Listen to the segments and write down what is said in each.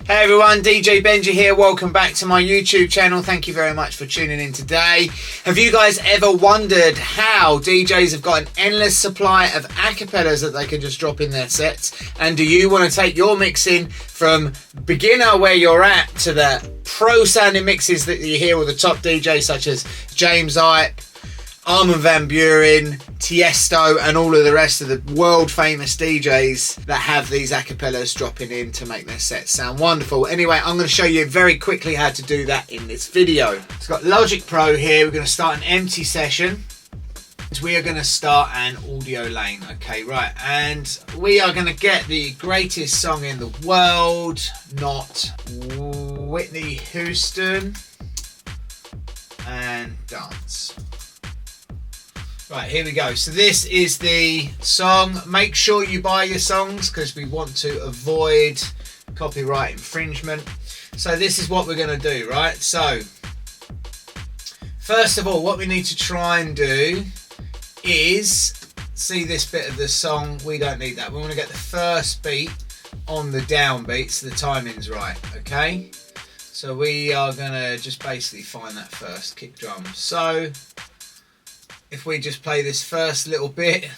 Hey everyone, DJ Benji here. Welcome back to my YouTube channel. Thank you very much for tuning in today. Have you guys ever wondered how DJs have got an endless supply of acapellas that they can just drop in their sets? And do you want to take your mixing from beginner where you're at to the pro sounding mixes that you hear with the top DJs such as James Ipe, Armin van Buuren, Tiesto and all of the rest of the world famous DJs that have these acapellas dropping in to make their sets sound wonderful. Anyway, I'm going to show you very quickly how to do that in this video. It's got Logic Pro here. We're going to start an empty session. We are going to start an audio lane. Okay, right, and we are going to get the greatest song in the world, not Whitney Houston, and dance. Right, here we go. So this is the song. Make sure you buy your songs because we want to avoid copyright infringement. So this is what we're going to do, right? So first of all, what we need to try and do is see this bit of the song. We don't need that. We want to get the first beat on the downbeat so the timing's right, okay? So we are going to just basically find that first kick drum. So if we just play this first little bit,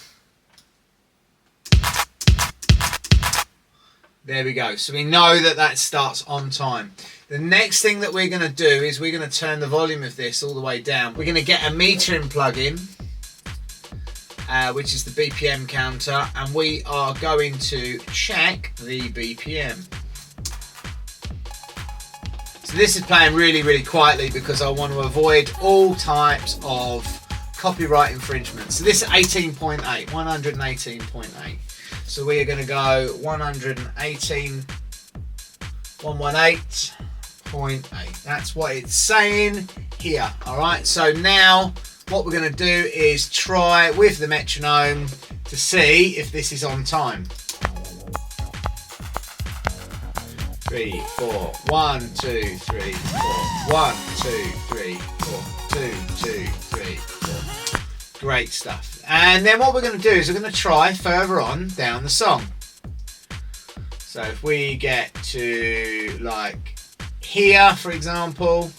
there we go. So we know that that starts on time. The next thing that we're going to do is we're going to turn the volume of this all the way down. We're going to get a metering plugin, which is the BPM counter, and we are going to check the BPM. So this is playing really, really quietly because I want to avoid all types of copyright infringement. So this is 18.8, 118.8. So we are going to go 118.8. That's what it's saying here. All right. So now what we're going to do is try with the metronome to see if this is on time. 3, 4, 1, 2, 3, 4, 1, 2, 3, 4, 2, 2, 3, 4. Great stuff. And then what we're going to do is we're going to try further on down the song. So if we get to like here, for example,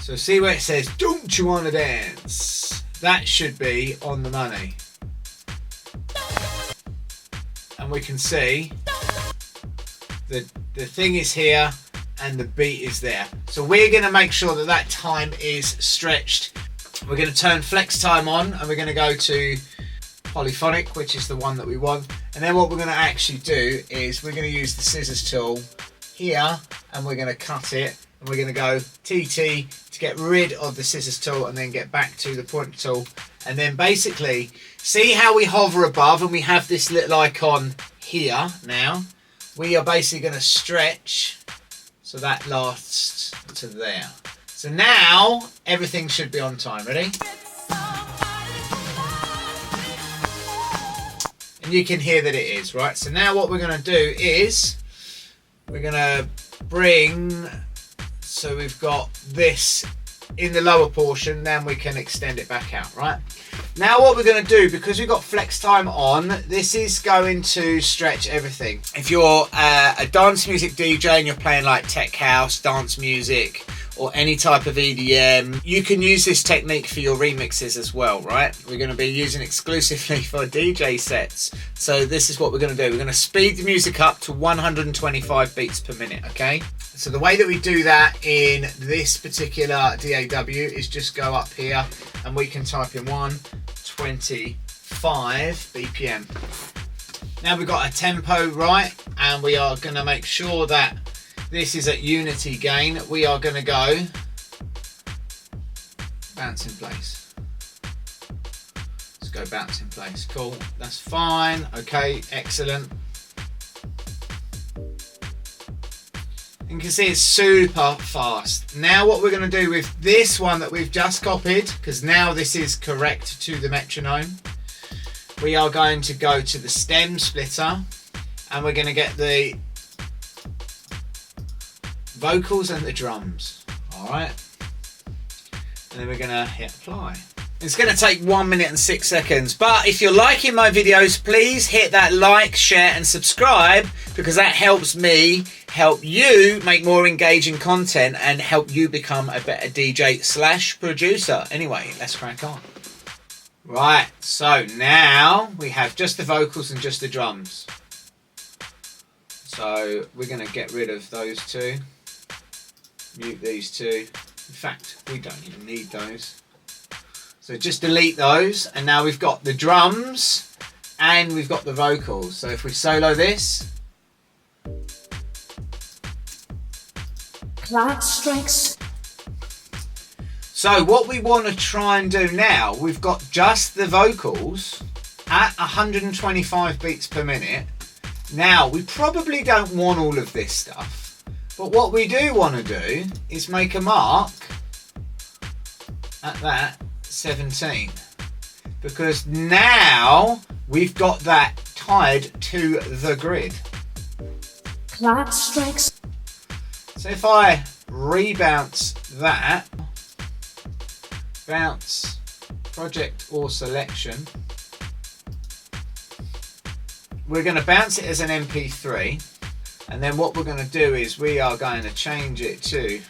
so see where it says, "Don't you want to dance?" That should be on the money. And we can see the thing is here and the beat is there. So we're going to make sure that that time is stretched. We're going to turn flex time on and we're going to go to polyphonic, which is the one that we want. And then what we're going to actually do is we're going to use the scissors tool here and we're going to cut it. And we're going to go TT to get rid of the scissors tool and then get back to the pointer tool. And then basically, see how we hover above and we have this little icon here now? We are basically going to stretch so that lasts to there. So now everything should be on time. Ready? And you can hear that it is, right? So now what we're going to do is we're going to bring, so we've got this in the lower portion, then we can extend it back out, right? Now what we're going to do, because we've got flex time on, this is going to stretch everything. If you're a dance music DJ and you're playing like tech house, dance music, or any type of EDM, you can use this technique for your remixes as well, right? We're going to be using exclusively for DJ sets. So this is what we're going to do. We're going to speed the music up to 125 beats per minute, okay? So the way that we do that in this particular DAW is just go up here and we can type in 125 BPM. Now we've got a tempo right and we are going to make sure that this is at unity gain. We are going to go bounce in place. Let's go bounce in place. Cool, that's fine. Okay, excellent. You can see it's super fast. Now what we're going to do with this one that we've just copied, because now this is correct to the metronome, we are going to go to the stem splitter and we're going to get the vocals and the drums. Alright. And then we're going to hit apply. It's going to take 1 minute and 6 seconds. But if you're liking my videos, please hit that like, share and subscribe, because that helps me help you make more engaging content and help you become a better DJ/producer. Anyway, let's crack on. Right, so now we have just the vocals and just the drums. So we're going to get rid of those two. Mute these two. In fact, we don't even need those. So just delete those, and now we've got the drums and we've got the vocals. So if we solo this, clock strikes. So what we want to try and do now, we've got just the vocals at 125 beats per minute. Now we probably don't want all of this stuff, but what we do want to do is make a mark at that 17, because now we've got that tied to the grid. Clock strikes. So if I rebounce that, bounce project or selection, we're going to bounce it as an MP3, and then what we're going to do is we are going to change it to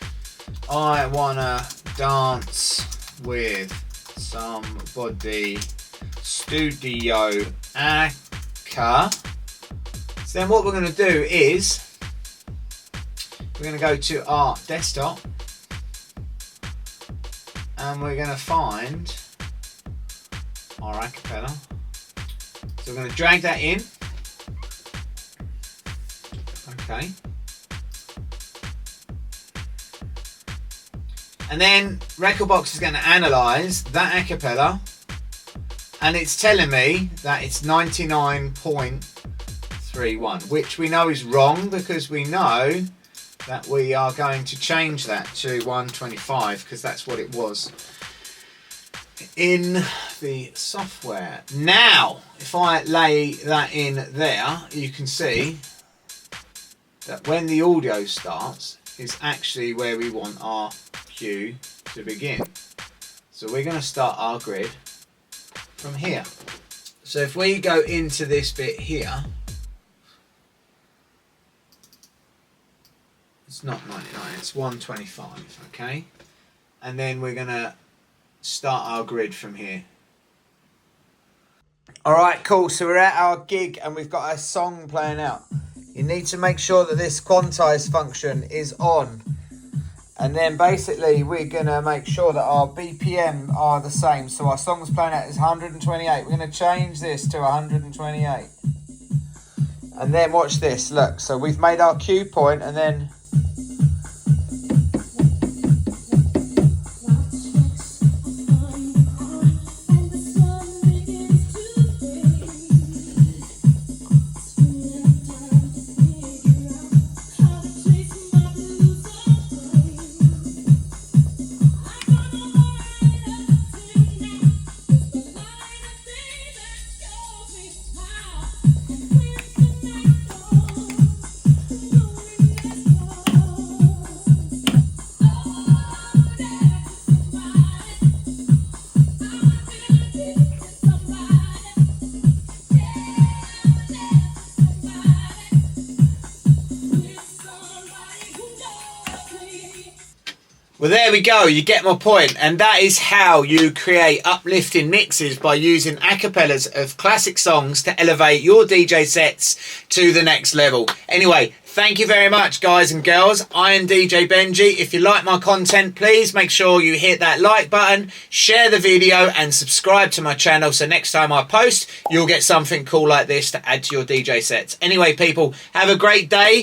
I wanna dance with somebody studio acca. So then what we're going to do is we're going to go to our desktop and we're going to find our acapella. So we're going to drag that in. Okay. And then Rekordbox is going to analyze that acapella, and it's telling me that it's 99.31, which we know is wrong because we know that we are going to change that to 125 because that's what it was in the software. Now, if I lay that in there, you can see that when the audio starts is actually where we want our cue to begin. So we're going to start our grid from here. So if we go into this bit here, it's not 99, it's 125, okay? And then we're going to start our grid from here. Alright, cool, so we're at our gig and we've got a song playing out. You need to make sure that this quantize function is on. And then basically we're going to make sure that our BPM are the same. So our song's playing out is 128. We're going to change this to 128. And then watch this, look. So we've made our cue point and then... Well, there we go, you get my point, and that is how you create uplifting mixes by using acapellas of classic songs to elevate your DJ sets to the next level. Anyway, thank you very much, guys and girls. I am DJ Benji. If you like my content, please make sure you hit that like button, share the video, and subscribe to my channel so next time I post, you'll get something cool like this to add to your DJ sets. Anyway, people, have a great day.